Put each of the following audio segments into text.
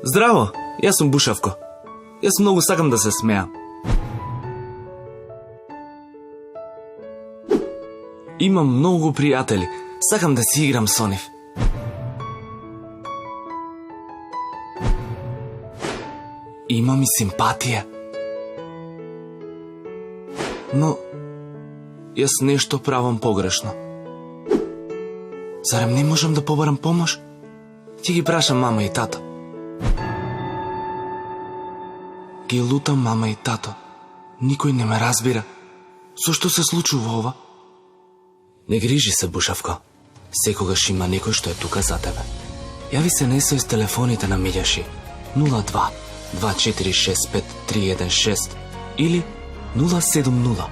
Здраво, јас сум Бушавко. Јас многу сакам да се смеам. Имам многу пријатели, сакам да си играм со нив. Имам и симпатија. Но, јас нешто правам погрешно. Зарем не можам да побарам помош? Ќе ги прашам мама и тато. Ги лутам мама и тато. Никој не ме разбира. Зошто се случува ова? Не грижи се, Бушавко. Секогаш има некој што е тука за тебе. Јави се на СОС телефоните на Милјаши 02 2465 316 или 070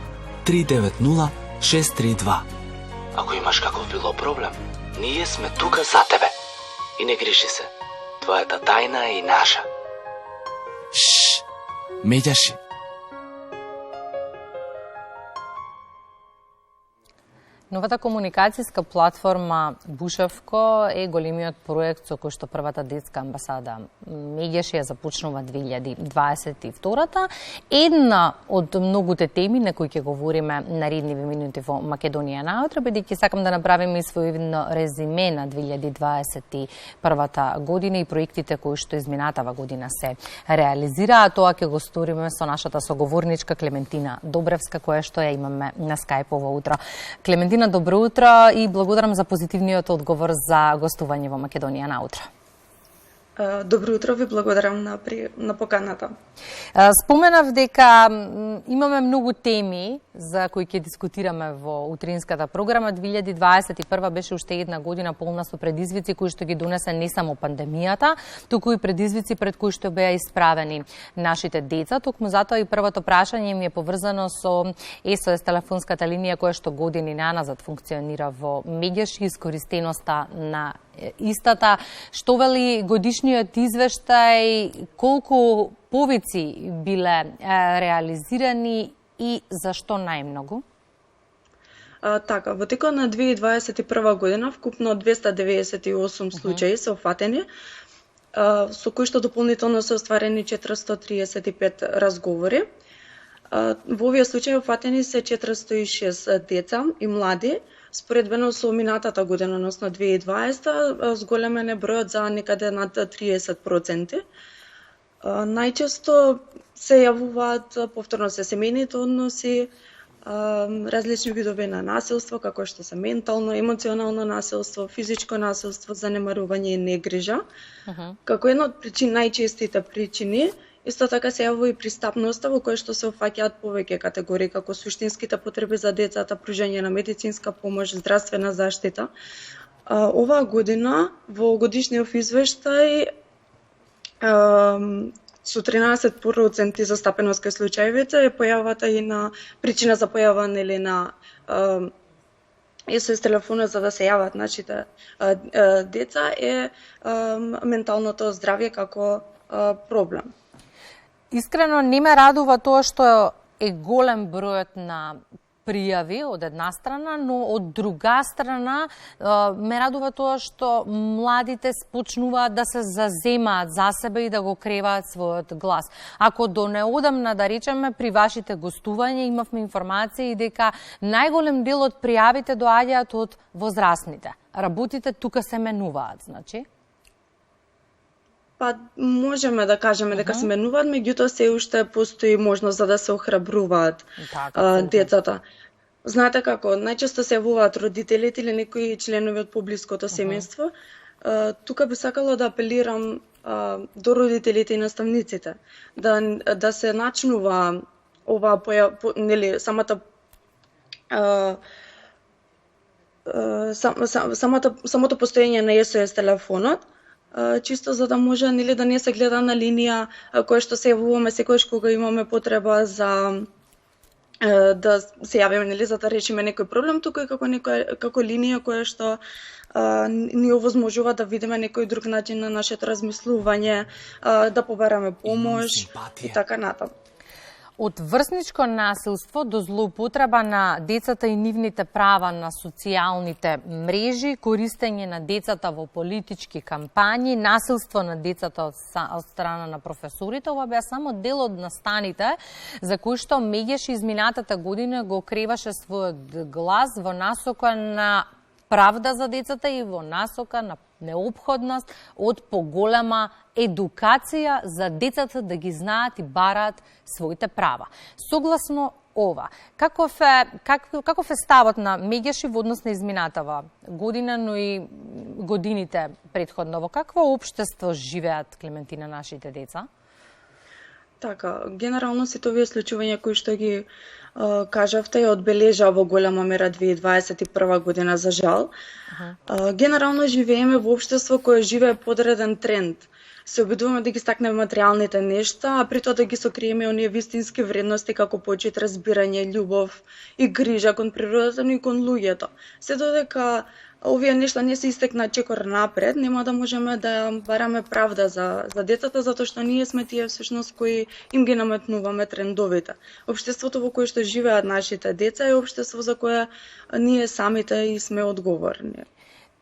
390 632. Ако имаш каков било проблем, ние сме тука за тебе. И не грижи се. Твојата тајна е и наша. Шш, Милјаши. Новата комуникацијска платформа Бушавко е големиот проект со кој што првата детска амбасада Меѓаши ја започнува 2022-та. Една од многуте теми на кои ќе говориме наредниви минути во Македонија наутро, бидејќи сакам да направиме своевидно резиме на 2021 година и проектите кои што изминатава година се реализираа. Тоа ќе го сториме со нашата соговорничка Клементина Добревска, која што ја имаме на Скајп ова утро. Клементина, добро утро и благодарам за позитивниот одговор за гостување во Македонија наутро. Добро утро, ви благодарам на поканата. Споменав дека имаме многу теми за кои ќе дискутираме во утринската програма. 2021 беше уште една година полна со предизвици кои што ги донесе не само пандемијата, туку и предизвици пред кои што беа исправени нашите деца. Токму затоа и првото прашање ми е поврзано со СОС телефонската линија која што години наназад функционира во Меѓаши, искористеноста на истата. Што вели годишниот извештај, колку повици биле реализирани и зашто најмногу? Така, во текот на 2021 година вкупно 298 случаи се офатени, со кои што дополнително се остварени 435 разговори. Во овие случаи офатени се 406 деца и млади, споредбено со минатата година, односно 2020, зголемен е бројот за некаде над 30%. Најчесто се јавуваат повторно се семејните односи, различни видови на насилство, како што се ментално, емоционално насилство, физичко насилство, занемарување и негрижа. Како една од најчестите причини, исто така се јавува и пристапноста, во која што се офаќаат повеќе категории, како суштинските потреби за децата, пружање на медицинска помош, здравствена заштита. Оваа година во годишниот извештај со 13% застапеност кај случаевите е појавата и на причина за појава нели на СОС телефона за да се јават нашите деца е менталното здравје како проблем. Искрено не ме радува тоа што е голем бројот на пријави од една страна, но од друга страна ме радува тоа што младите почнуваат да се заземаат за себе и да го креваат својот глас. Ако до неодамна, да речеме, при вашите гостувања имавме информација и дека најголем дел од пријавите доаѓаат од возрастните. Работите тука се менуваат, значи? Па можеме да кажеме дека се менуваат, меѓутоа се уште постои можност за да се охрабруваат децата. Знаете како, најчесто се јавуваат родителите или некои членови од поблиското семејство. Тука би сакала да апелирам до родителите и наставниците да се начнува ова нели самото постоење на СОС телефонот, чисто за да може нели да не се гледа на линија која што се јавуваме секогаш кога имаме потреба за да се јавиме нели за да решиме некој проблем, туку и како линија која што ни овозможува да видиме некој друг начин на нашето размислување, да побараме помош и така натаму. Од врсничко насилство до злоупотреба на децата и нивните права на социјалните мрежи, користење на децата во политички кампањи, насилство на децата од страна на професорите, ова беа само дел од настаните за кои што Мегеш изминатата година го креваше својот глас во насока на правда за децата и во насока на необходност од поголема едукација за децата да ги знаат и бараат своите права. Согласно ова, каков е ставот на Мегеш во однос на изминатава година, но и годините предходно? Во какво општество живеат, Клементина, нашите деца? Така, генерално сите овие случувања кои што ги кажавте ја одбележа во голема мера 2021 година, за жал. Генерално живееме во општество кое живее подреден тренд. Се обидуваме да ги стакнеме материјалните нешта, а при тоа да ги сокриеме оние вистински вредности како почит, разбирање, љубов и грижа кон природата, но и кон луѓето. Се додека овие нешта не се истекнат чекор напред, нема да можеме да бараме правда за децата, затоа што ние сме тие всушност кои им ги наметнуваме трендовите. Општеството во кое што живеат нашите деца е општество за кое ние самите и сме одговорни.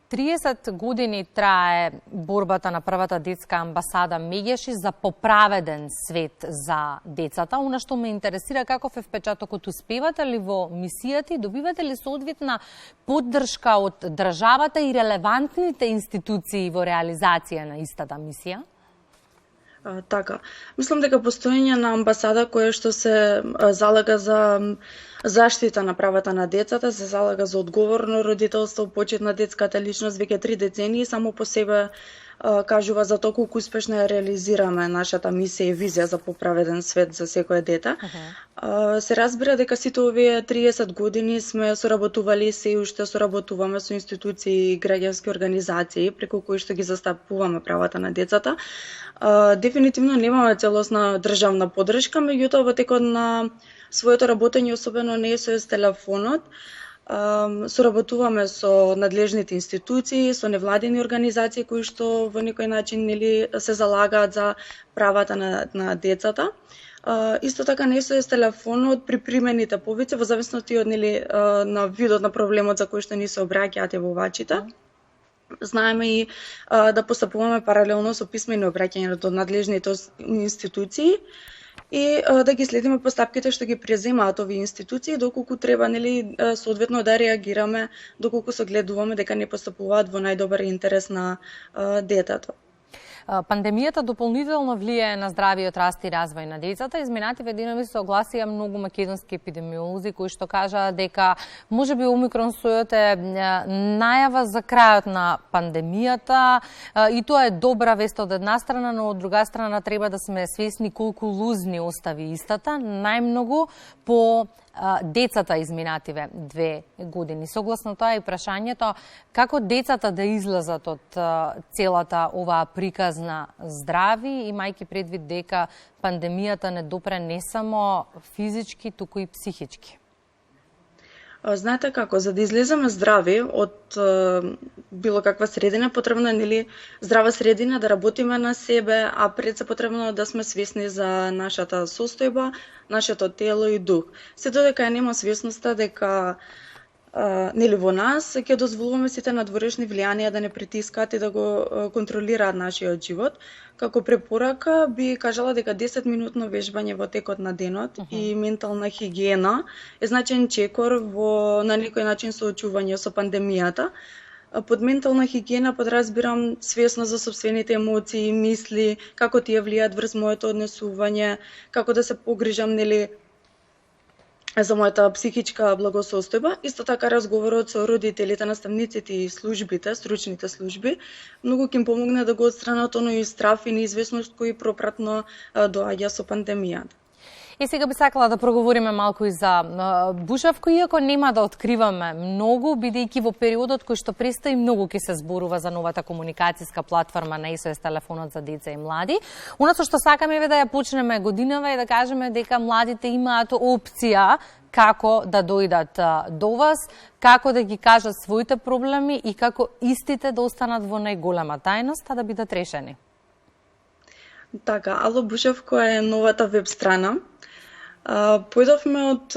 30 години трае борбата на првата детска амбасада Мегеши за поправеден свет за децата. Она што ме интересира, каков е впечатокот, успевате ли во мисијата и добивате ли соодветна поддршка од државата и релевантните институции во реализација на истата мисија? Така, мислам дека постоење на амбасада која што се залага за заштита на правата на децата, се залага за одговорно родителство, почит на детската личност веќе 3 децении, само по себе кажува за тоа колку успешно ја реализираме нашата мисија и визија за поправеден свет за секое дете. Се разбира дека сите овие 30 години сме соработували, се уште соработуваме со институции и граѓански организации преку кои што ги застапуваме правата на децата. Дефинитивно немаме целосна државна поддршка, меѓутоа во текот на своето работење, особено не со телефонот, соработуваме со надлежните институции, со невладини организации кои што во некој начин се залагаат за правата на децата. Исто така не со телефонот при примените повици, во зависност од на видот на проблемот за кој што ни се обраќаат евувачите. Знаеме и да постапуваме паралелно со писмени обраќања до надлежните институции и да ги следиме постапките што ги преземаат овие институции, доколку треба соодветно да реагираме, доколку согледуваме дека не постапуваат во најдобар интерес на детето. Пандемијата дополнително влијае на здравиот раст и развој на децата. Изминативе денови се огласија многу македонски епидемиолози кои што кажаа дека можеби омикрон сојот е најава за крајот на пандемијата и тоа е добра вест од една страна, но од друга страна треба да сме свесни колку лузни остави истата, најмногу по децата изминативе 2 години. Согласно тоа и прашањето како децата да излезат од целата оваа приказна здрави, имајќи предвид дека пандемијата не допре не само физички, туку и психички. Знаете како, за да излеземе здрави од било каква средина, потребно е здрава средина, да работиме на себе, а пред се потребно да сме свесни за нашата состојба, нашето тело и дух. Се додека нема свесноста дека во нас ќе дозволуваме сите надворешни влијанија да не притискаат и да го контролираат нашиот живот. Како препорака би кажала дека 10-минутно вежбање во текот на денот и ментална хигиена е значаен чекор на некој начин соочување со пандемијата. Под ментална хигиена подразбирам свесност за сопствените емоции, мисли, како тие влијаат врз моето однесување, како да се погрижам за мојата психичка благосостојба. Исто така разговорот со родителите, наставниците и службите, стручните служби, многу ќе им помогне да го отстранат оној страв и неизвестност кој пропратно доаѓа со пандемијата. И сега би сакала да проговориме малку и за бушавко, иако нема да откриваме многу, бидејќи во периодот кој што престои многу ќе се зборува за новата комуникацијска платформа на SOS телефонот за деца и млади. Она што сакаме е да ја почнеме годинава и да кажеме дека младите имаат опција како да дојдат до вас, како да ги кажат своите проблеми и како истите да останат во најголема тајност, а да бидат решени. Така, Ало Бушавко е новата веб страна Појдовме од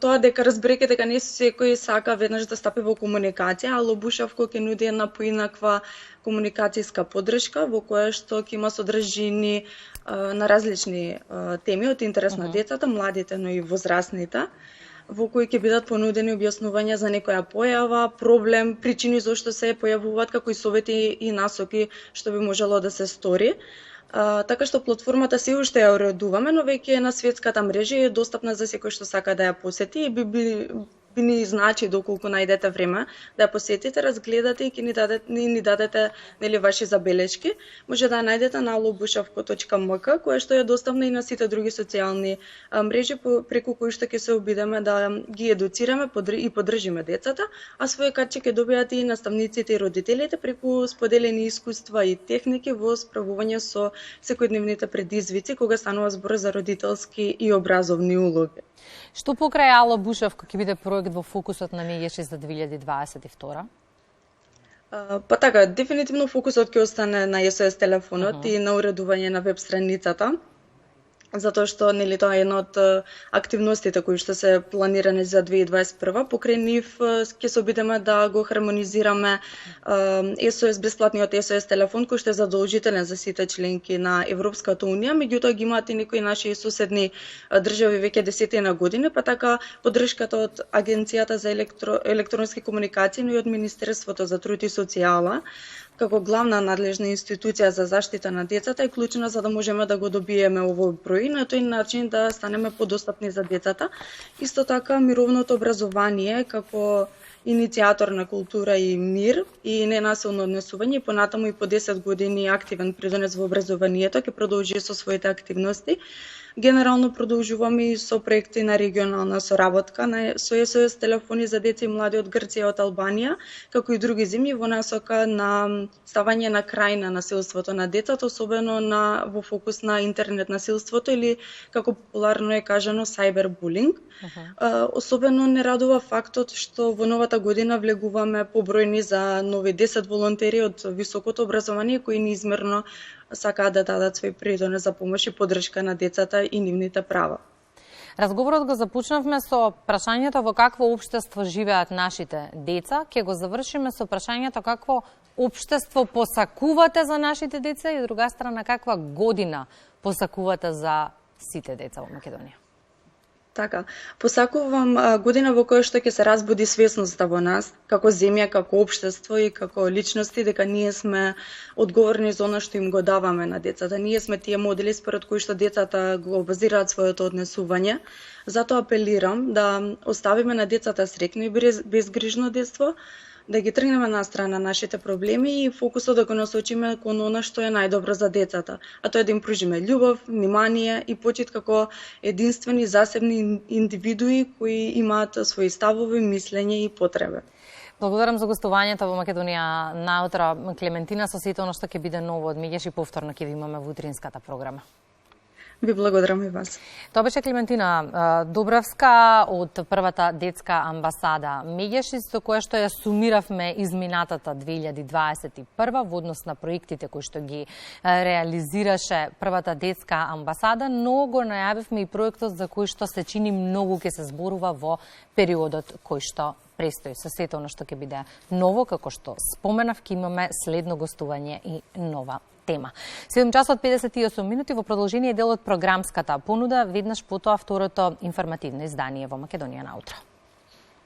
тоа дека разбереке дека не секој сака веднаш да стапи во комуникација, а Бушавко ќе нуди една поинаква комуникацијска поддршка во која што ќе има содржини на различни теми од интерес на децата, младите, но и возрастните, во кои ќе бидат понудени објаснувања за некоја појава, проблем, причини зашто се појавуваат, како и совети и насоки што би можело да се стори. Така што платформата се уште ја уредуваме, но веќе е на светската мрежа и е достапна за секој што сака да ја посети и би ни значи доколку најдете време да ја посетите, разгледате и ќе ни дадете нели ваши забелешки. Може да ја најдете на allobushavko.mk, која што е достапна и на сите други социјални мрежи преку кои што ќе се обидеме да ги едуцираме и поддржиме децата, а своје катче ќе добијате и наставниците и родителите преку споделени искуства и техники во справување со секојдневните предизвици кога станува збор за родителски и образовни улоги. Што покрај Ало Бушавко ќе биде проект во фокусот на Мегеш за 2022? Па така, дефинитивно фокусот ќе остане на SOS телефонот и на уредување на веб страницата, затоа што нели тоа е една од активностите кои што се планирани за 2021. Покрај нив ќе се обидеме да го хармонизираме SOS, бесплатниот SOS телефон кој што е задолжителен за сите членки на Европската унија, меѓутоа ги имаат и некои наши соседни држави веќе десетина години, па така поддршката од Агенцијата за електронски комуникации, но и од Министерството за труд и социјала како главна надлежна институција за заштита на децата е клучна за да можеме да го добиеме овој број и на тој начин да станеме подостапни за децата. Исто така мировното образование како иницијатор на култура и мир и ненасилно однесување понатаму и по 10 години активен придонес во образованието ќе продолжи со своите активности. Генерално продолжуваме и со проекти на регионална соработка со SOS телефони за деца и млади од Грција и од Албанија, како и други земји во насока на ставање на крај на насилството на децата, особено во фокус на интернет насилството или како популарно е кажано сайбербулинг. Особено не радува фактот што во новата година влегуваме побројни за нови 10 волонтери од високото образование кои неизмерно сакаат да дадат свој придонес за помош и поддршка на децата и нивните права. Разговорот го започнавме со прашањето во какво општество живеат нашите деца, ќе го завршиме со прашањето какво општество посакувате за нашите деца и од друга страна каква година посакувате за сите деца во Македонија. Така, посакувам година во која што ќе се разбуди свесноста во нас, како земја, како општество и како личности, дека ние сме одговорни за она што им го даваме на децата. Ние сме тие модели според кои што децата го базираат своето однесување. Затоа апелирам да оставиме на децата среќно и безгрижно детство, да ги тргнеме на страна нашите проблеми и фокусот да го насочиме кон она што е најдобро за децата, а тоа е да им пружиме љубов, внимание и почит како единствени засебни индивидуи кои имаат своји ставови, мислење и потреби. Благодарам за гостувањето во Македонија наутро, Клементина, со сето оно што ќе биде ново од Мегеш и повторно ќе ви имаме во утринската програма. Ви благодарам и вас. Тоа беше Клементина Добревска од првата детска амбасада Мегеш, со која што ја сумиравме изминатата 2021 во однос на проектите кои што ги реализираше првата детска амбасада, но го најавивме и проектот за кој што се чини многу ќе се зборува во периодот кој што престои. Со сето оно што ќе биде ново, како што споменав, ќе имаме следно гостување и нова тема. 7 часот 58 минути во продолжение дел од програмската понуда, веднаш потоа второто информативно издание во Македонија наутро.